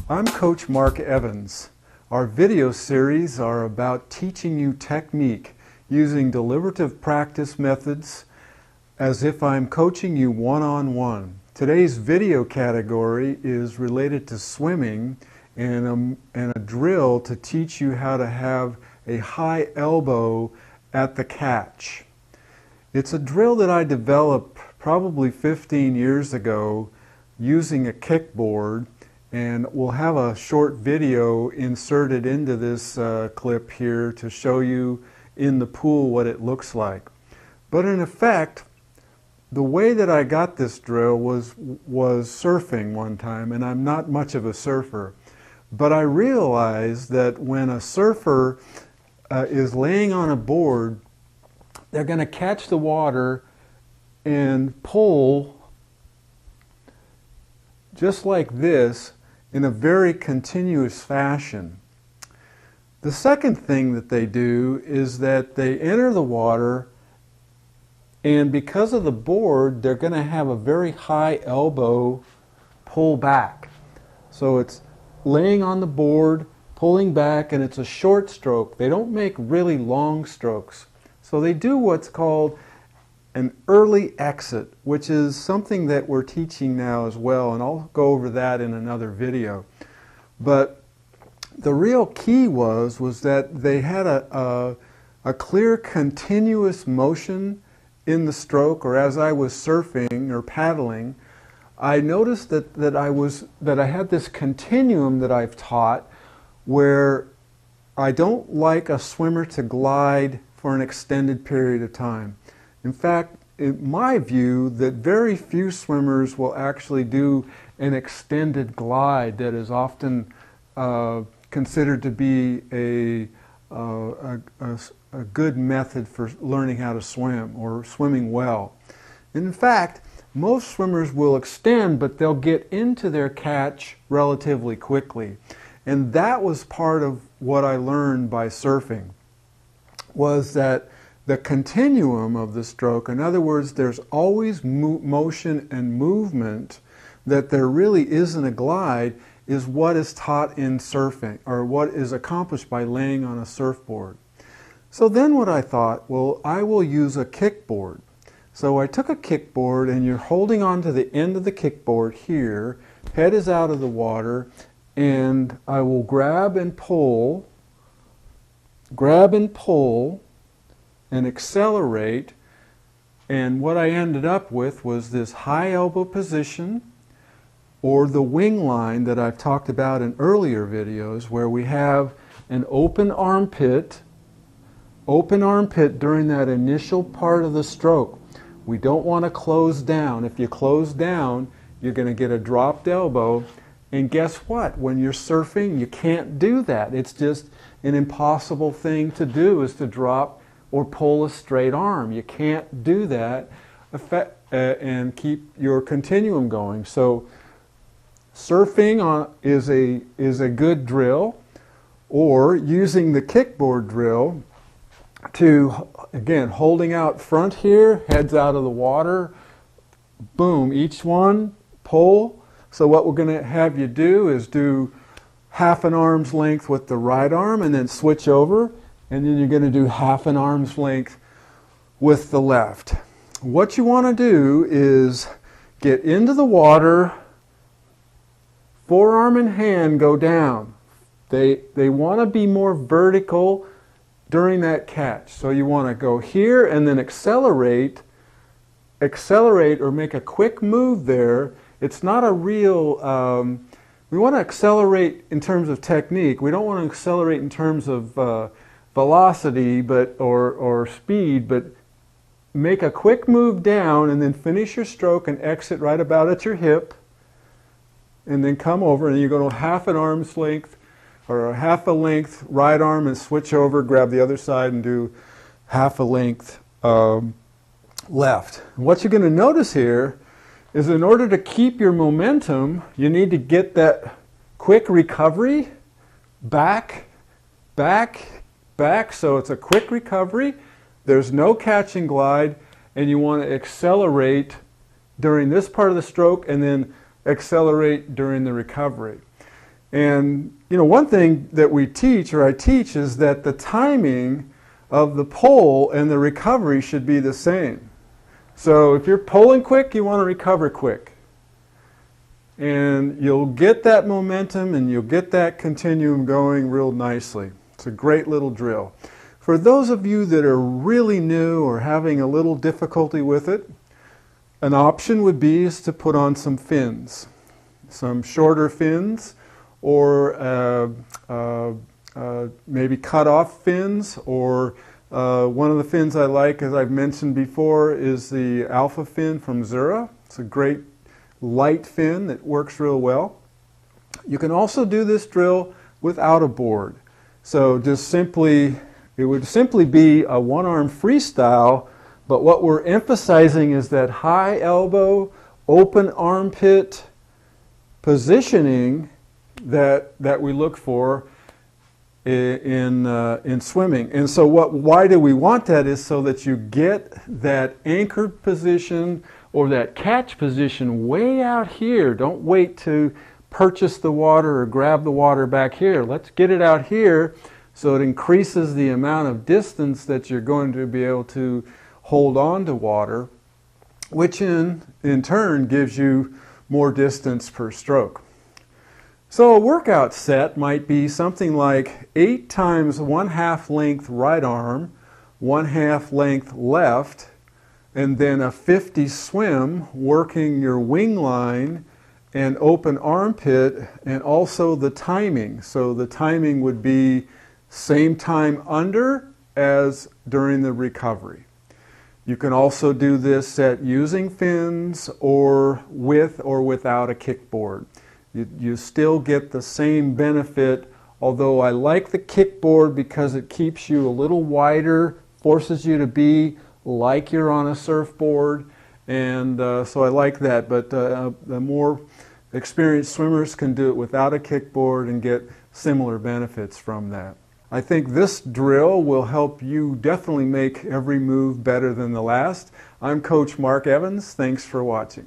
I'm Coach Mark Evans. Our video series are about teaching you technique using deliberative practice methods as if I'm coaching you one-on-one. Today's video category is related to swimming and a drill to teach you how to have a high elbow at the catch. It's a drill that I developed probably 15 years ago using a kickboard, and we'll have a short video inserted into this clip here to show you in the pool what it looks like. But in effect, the way that I got this drill was surfing one time, and I'm not much of a surfer. But I realized that when a surfer is laying on a board, they're going to catch the water and pull just like this in a very continuous fashion. The second thing that they do is that they enter the water, and because of the board, they're going to have a very high elbow pull back. So it's laying on the board, pulling back, and it's a short stroke. They don't make really long strokes. So they do what's called an early exit, which is something that we're teaching now as well, and I'll go over that in another video. But the real key was that they had a clear continuous motion in the stroke, or as I was surfing or paddling, I noticed that I had this continuum that I've taught where I don't like a swimmer to glide for an extended period of time. In fact, in my view, that very few swimmers will actually do an extended glide that is often considered to be a good method for learning how to swim or swimming well. In fact, most swimmers will extend, but they'll get into their catch relatively quickly. And that was part of what I learned by surfing, was that the continuum of the stroke, in other words, there's always motion and movement, that there really isn't a glide, is what is taught in surfing, or what is accomplished by laying on a surfboard. So then what I thought, well, I will use a kickboard. So I took a kickboard, and you're holding on to the end of the kickboard here, head is out of the water, and I will grab and pull, and accelerate, and what I ended up with was this high elbow position, or the wing line that I've talked about in earlier videos, where we have an open armpit during that initial part of the stroke. We don't want to close down. If you close down, you're going to get a dropped elbow, and guess what? When you're surfing, you can't do that. It's just an impossible thing to do, is to drop or pull a straight arm. You can't do that and keep your continuum going. So surfing is a good drill, or using the kickboard drill to, again, holding out front here, heads out of the water, boom, each one, pull. So what we're going to have you do is do half an arm's length with the right arm, and then switch over, and then you're going to do half an arm's length with the left. What you want to do is get into the water, forearm and hand go down. They want to be more vertical during that catch. So you want to go here and then accelerate or make a quick move there. It's not a real, we want to accelerate in terms of technique. We don't want to accelerate in terms of velocity or speed, but make a quick move down and then finish your stroke and exit right about at your hip, and then come over, and you're going to half an arm's length or a half a length right arm, and switch over, grab the other side, and do half a length left. And what you're going to notice here is, in order to keep your momentum, you need to get that quick recovery back, so it's a quick recovery. There's no catch and glide, and you want to accelerate during this part of the stroke and then accelerate during the recovery. And you know, one thing that we teach, or I teach, is that the timing of the pull and the recovery should be the same. So if you're pulling quick, you want to recover quick. And you'll get that momentum and you'll get that continuum going real nicely. It's a great little drill. For those of you that are really new or having a little difficulty with it, an option would be is to put on some fins, some shorter fins, or maybe cut off fins, or one of the fins I like, as I've mentioned before, is the Alpha Fin from Zura. It's a great light fin that works real well. You can also do this drill without a board. So just simply, it would simply be a one-arm freestyle, but what we're emphasizing is that high elbow, open armpit positioning that we look for in swimming. And so why do we want that is so that you get that anchored position or that catch position way out here. Don't wait to purchase the water or grab the water back here. Let's get it out here so it increases the amount of distance that you're going to be able to hold on to water, which in turn gives you more distance per stroke. So a workout set might be something like 8 times 1/2 length right arm, 1/2 length left, and then a 50 swim, working your wing line and open armpit, and also the timing. So the timing would be same time under as during the recovery. You can also do this set using fins or with or without a kickboard. You still get the same benefit, although I like the kickboard because it keeps you a little wider, forces you to be like you're on a surfboard, and so I like that. But the more experienced swimmers can do it without a kickboard and get similar benefits from that. I think this drill will help you definitely make every move better than the last. I'm Coach Mark Evans. Thanks for watching.